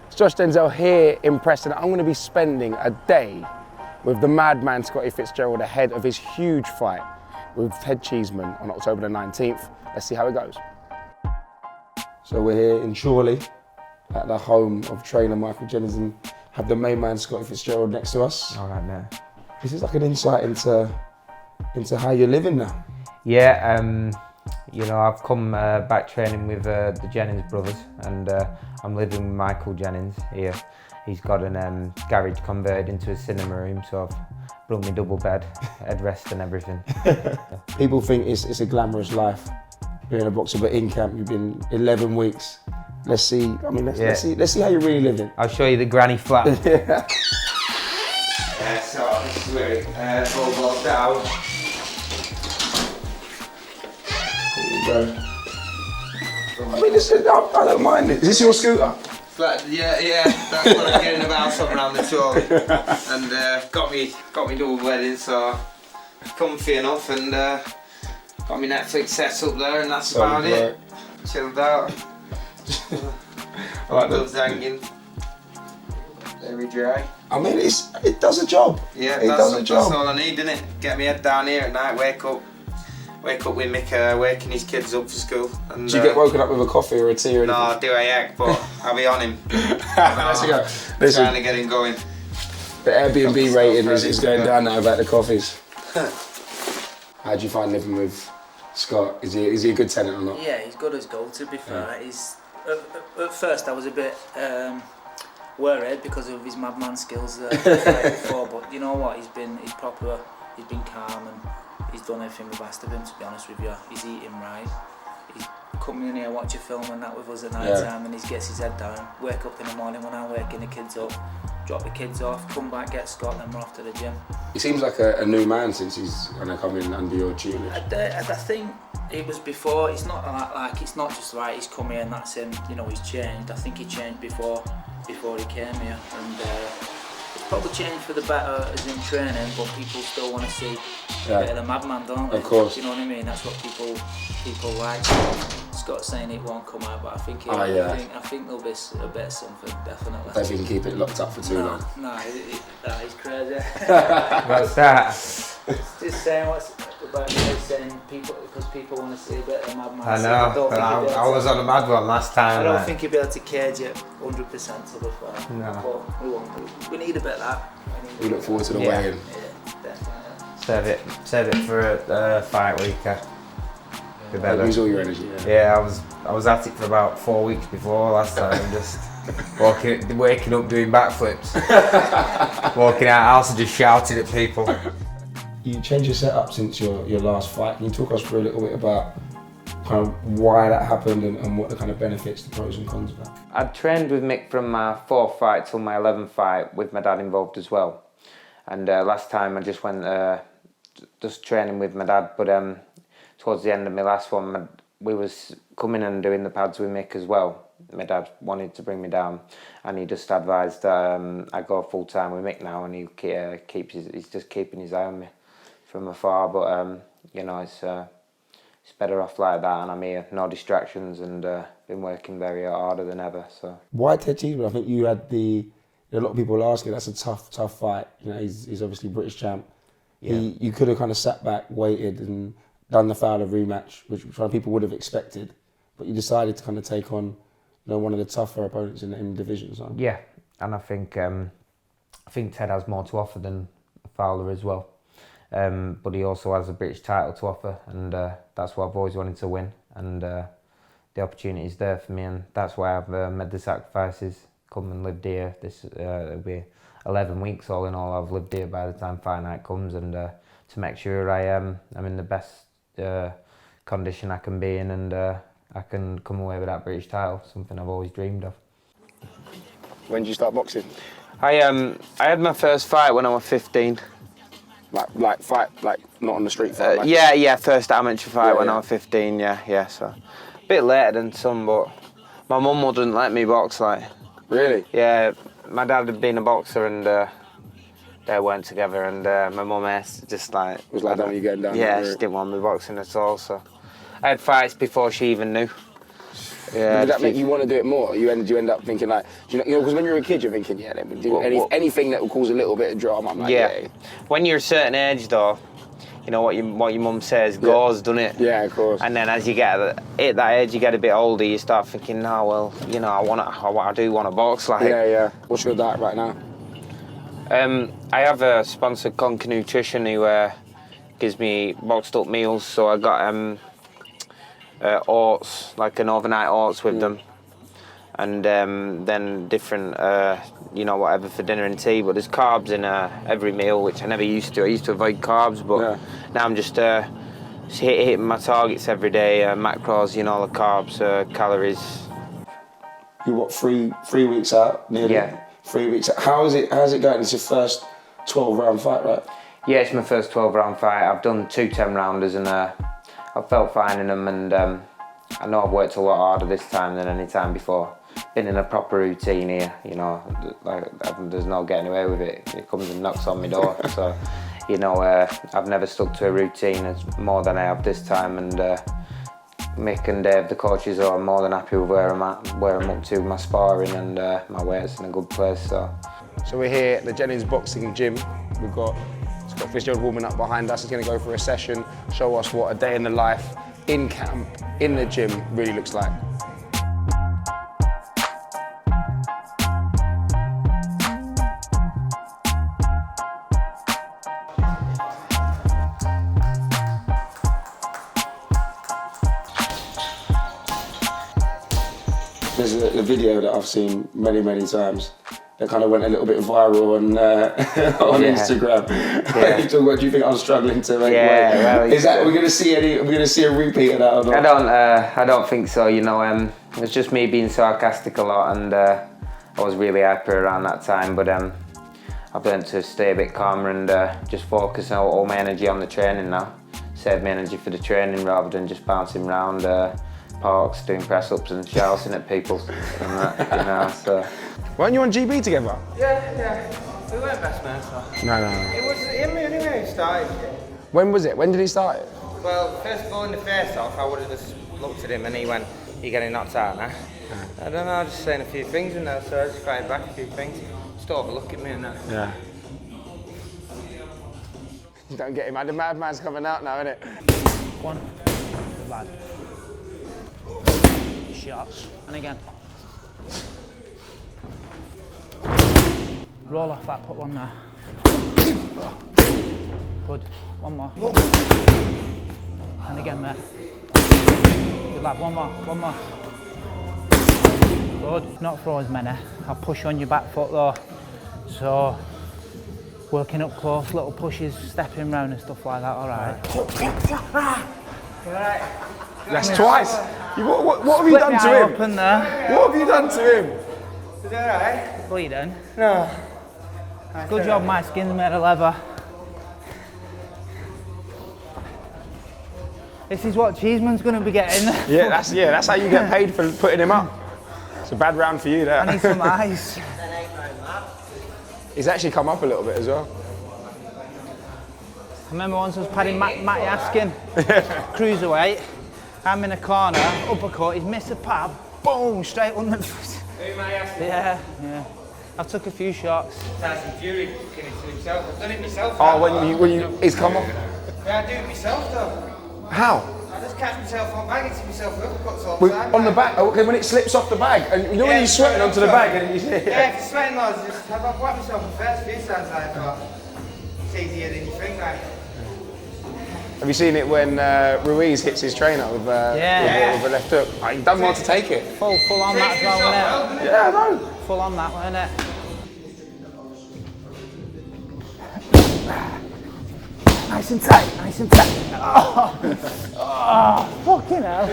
It's Josh Denzel here in Preston. I'm going to be spending a day with the madman Scott Fitzgerald ahead of his huge fight with Ted Cheeseman on October the 19th. Let's see how it goes. So we're here in Chorley at the home of trainer Michael Jennings and have the main man Scott Fitzgerald next to us. All right, now. This is like an insight into how you're living now. Yeah, you know, I've come back training with the Jennings brothers, and I'm living with Michael Jennings here. He's got an garage converted into a cinema room, so I've brought me double bed, headrest and everything. People think it's a glamorous life being a boxer, but in camp you've been 11 weeks. Let's see. I mean, let's see how you're really living. I'll show you the granny flat. Yeah. So this is where it all goes down. There you go. I mean, listen, I don't mind it. Is this your scooter? Flat, yeah, that's what I'm getting about something around the tour. And got me double bedding, so comfy enough, and got me Netflix set up there, and that's about it. Chilled out. I like Gloves hanging. Very dry. I mean, it does a job. Yeah, it does a job. That's all I need, innit? Get my head down here at night, wake up with Mick waking his kids up for school. And, do you get woken up with a coffee or a tea or anything? No, I do a yak, but I'll be on him. Let's go. Listen, Trying to get him going. the Airbnb rating is going down now about the coffees. How do you find living with Scott? Is he a good tenant or not? Yeah, he's good as gold, to be fair. He's at first I was a bit worried because of his madman skills that I played before, but you know what, he's been calm and he's done everything we've asked of him, to be honest with you. He's eating right. He's coming in here, watch a film and that with us at night time, and he gets his head down, wake up in the morning when I'm waking the kids up, drop the kids off, come back, get Scott, then we're off to the gym. He seems like a new man since he's come in under your tutelage. I think it was before. It's not like it's not just right. He's come here and that's him. You know, he's changed. I think he changed before he came here, and it's probably changed for the better as in training. But people still want to see a bit of the madman, don't they? Of course. You know what I mean? That's what people like. Scott's saying it won't come out, but I think I think there'll be a bit of something, definitely. I don't think he can keep it locked up for too long. No, he's crazy. What's that? Just saying what's about me saying people, because people want to see a bit of a madman. I know, I was on a mad one last time. I don't think he'll be able to cage it 100% to be fair. No. But we won't. We need a bit of that. We look forward to the weigh-in. Yeah, definitely. Save it for a fight week. Use all your energy. Yeah, I was at it for about 4 weeks before last time, just waking up doing backflips, walking out house and just shouting at people. You changed your setup since your last fight. Can you talk us through a little bit about kind of why that happened and what the kind of benefits, the pros and cons of that? I'd trained with Mick from my 4th fight till my 11th fight with my dad involved as well. And last time I just went just training with my dad, but towards the end of my last one, we was coming and doing the pads with Mick as well. My dad wanted to bring me down, and he just advised that I go full time with Mick now, and he's just keeping his eye on me from afar. But you know, it's better off like that, and I'm here, no distractions, and been working very harder than ever. So why Ted Cheeseman? I think you had a lot of people asking. That's a tough fight. You know, he's obviously British champ. Yeah. You could have kind of sat back, waited, and done the Fowler rematch, which people would have expected, but you decided to kind of take on, one of the tougher opponents in the division. So. Yeah, and I think Ted has more to offer than Fowler as well, but he also has a British title to offer, and that's what I've always wanted to win, and the opportunity is there for me, and that's why I've made the sacrifices, come and lived here. It'll be 11 weeks all in all I've lived here by the time fight night comes, and to make sure I'm in the best condition I can be in, and I can come away with that British title, something I've always dreamed of. When did you start boxing? I had my first fight when I was 15. Like not on the street fight? First amateur fight when I was 15, so a bit later than some, but my mum wouldn't let me box, like. Really? Yeah, my dad had been a boxer, and they weren't together, and my mum just like... Was like, don't you getting down? Yeah, she didn't want me boxing at all, so... I had fights before she even knew. Yeah. Did that make you want to do it more? You end up thinking like, because when you're a kid, you're thinking, yeah, let me do anything that will cause a little bit of drama. I'm like, yeah. When you're a certain age, though, you know what your mum says goes, doesn't it? Yeah, of course. And then as you get at that age, you get a bit older, you start thinking, no, well, you know, I do want to box. Like, yeah. What's your diet right now? I have a sponsor, Conquer Nutrition, who gives me boxed up meals. So I got oats, like an overnight oats with them, and then different, whatever for dinner and tea. But there's carbs in every meal, which I never used to. I used to avoid carbs, but now I'm just hitting my targets every day, macros, the carbs, calories. You what, three weeks out nearly? Yeah. 3 weeks out. How's it going? It's your first 12-round fight, right? Yeah, it's my first 12-round fight. I've done 2 10-rounders and I felt fine in them, and I know I've worked a lot harder this time than any time before. Been in a proper routine here, like there's no getting away with it. It comes and knocks on my door. So, I've never stuck to a routine as more than I have this time, and Mick and Dave, the coaches, are more than happy with where I'm at, where I'm up to with my sparring, and my weight's in a good place. So we're here at the Jennings boxing gym. We've got Scott Fitzgerald warming up behind us. He's going to go for a session, show us what a day in the life in camp, in the gym, really looks like. There's a video that I've seen many times that kind of went a little bit viral on Instagram. Yeah. You talk about, do you think I'm struggling to make weight? Well, Is that we're gonna see a repeat of that or not? I don't think so. It's just me being sarcastic a lot, and I was really hyper around that time. But I've learned to stay a bit calmer and just focus all my energy on the training now. Save my energy for the training rather than just bouncing around parks, doing press-ups and shouting at people and that, so. Weren't you on GB together? Yeah. We weren't best mates, though. No. It was him anyway who started it. When was it? When did he start it? Well, first of all, in the face-off, I would have just looked at him and he went, "You're getting knocked out now." I don't know, I was just saying a few things and that, so I just fired back a few things. Just overlooking me and that. Yeah. You don't get him, man. The madman's coming out now, innit? One. Good lad. Shots. And again. Roll off that, put one there. Good. One more. And again there. Good lad, one more. Good. Not throw as many. I'll push on your back foot though. So, working up close, little pushes, stepping round and stuff like that, alright? Alright. That's twice. What have you done to him? Open there. What have you done to him? Is that alright? Bleeding. No. Good job, my skin's made of leather. This is what Cheeseman's going to be getting. Yeah, that's how you get paid for putting him up. It's a bad round for you, there. I need some ice. He's actually come up a little bit as well. I remember once I was padding Matty Askin, cruiserweight. I'm in a corner, uppercut, he's missed a pad, boom, straight under the Yeah. I've took a few shots. Tyson Fury looking into himself. I've done it myself. Oh, when you, he's come off. Yeah, I do it myself though. How? I just catch myself on bag into myself with uppercuts all the time. On the back, okay, when it slips off the bag, and you know when you're sweating onto the bag, and you Yeah, if you're sweating loads, I've whacked myself in the face a few times, I thought. It's easier than you think, like. Have you seen it when Ruiz hits his trainer with a left hook? He doesn't want to take it. Full on that as well, wasn't it? Yeah, I know. Full on that, wasn't it? Nice and tight. Oh, fucking hell.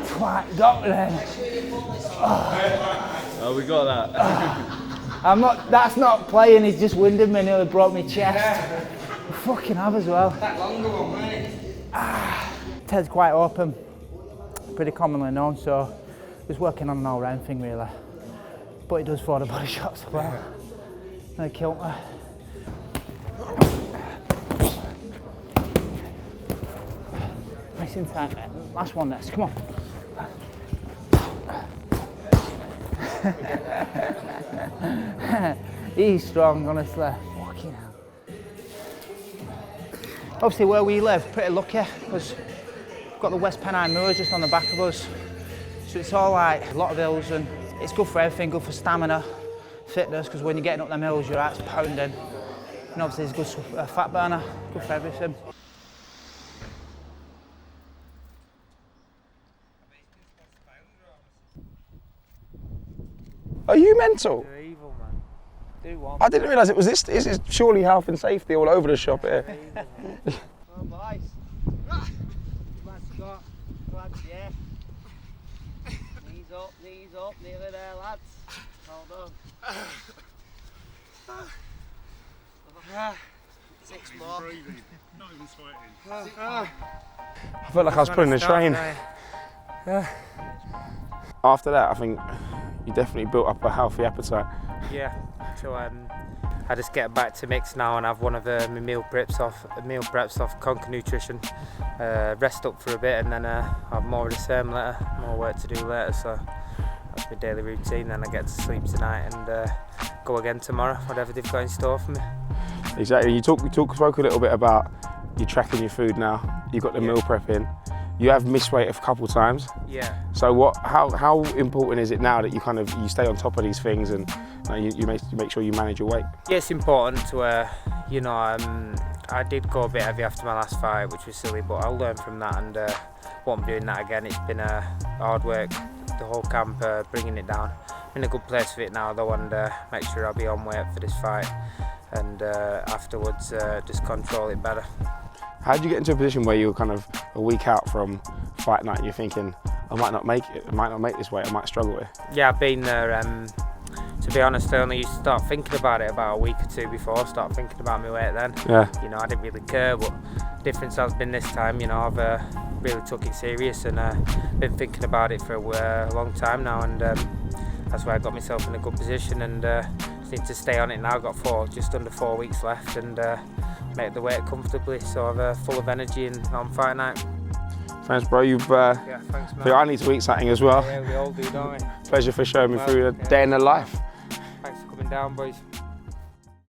Twat, got me then. Oh, we got that. That's not playing, he's just winded me, nearly broke my chest. Fucking have as well. That longer one, wasn't it? Ted's quite open, pretty commonly known, so just working on an all-round thing really. But he does throw the body shots as well. They killed me. Nice and tight, mate. Last one next, come on. He's strong, honestly. Fucking hell. Obviously, where we live, pretty lucky because we've got the West Pennine Moors just on the back of us. So it's all like a lot of hills, and it's good for everything, good for stamina, fitness, because when you're getting up them hills, your heart's pounding. And obviously, it's good for fat burner, good for everything. Are you mental? You're evil, man. Do one. I didn't realise it was this. This is surely health and safety all over the shop here. Oh, boys. Come on, Scott. Lads, yeah. Knees up, nearly there, lads. Hold on. 6 more. Breathing, not even sweating. I felt like I was pulling the train. After that, I think you definitely built up a healthy appetite. Yeah, so I just get back to mix now and have one of my meal preps off Conquer Nutrition, rest up for a bit, and then have more of the same later, more work to do later. So that's my daily routine. Then I get to sleep tonight and go again tomorrow, whatever they've got in store for me. Exactly. You spoke a little bit about you tracking your food now. You got the meal prepping. You have missed weight a couple times. Yeah. So how important is it now that you stay on top of these things and you make sure you manage your weight? Yeah, it's important to I did go a bit heavy after my last fight, which was silly, but I'll learn from that and won't be doing that again. It's been hard work, the whole camp, bringing it down. I'm in a good place with it now though, and make sure I'll be on weight for this fight, and afterwards just control it better. How did you get into a position where you were kind of a week out from fight night and you're thinking, I might not make it, I might not make this weight, I might struggle with? Yeah, I've been there. To be honest, I only used to start thinking about it about a week or two before I start thinking about my weight then. Yeah. You know, I didn't really care, but the difference has been this time, you know, I've really took it serious and been thinking about it for a long time now, and that's why I got myself in a good position, and just need to stay on it now. I've got just under 4 weeks left, and make the weight comfortably, so I'm full of energy and on fight night. Thanks, bro. Yeah, thanks, man. I need to eat something as well. Yeah, we all do, don't we? Pleasure for showing me through a day in the life. Thanks for coming down, boys.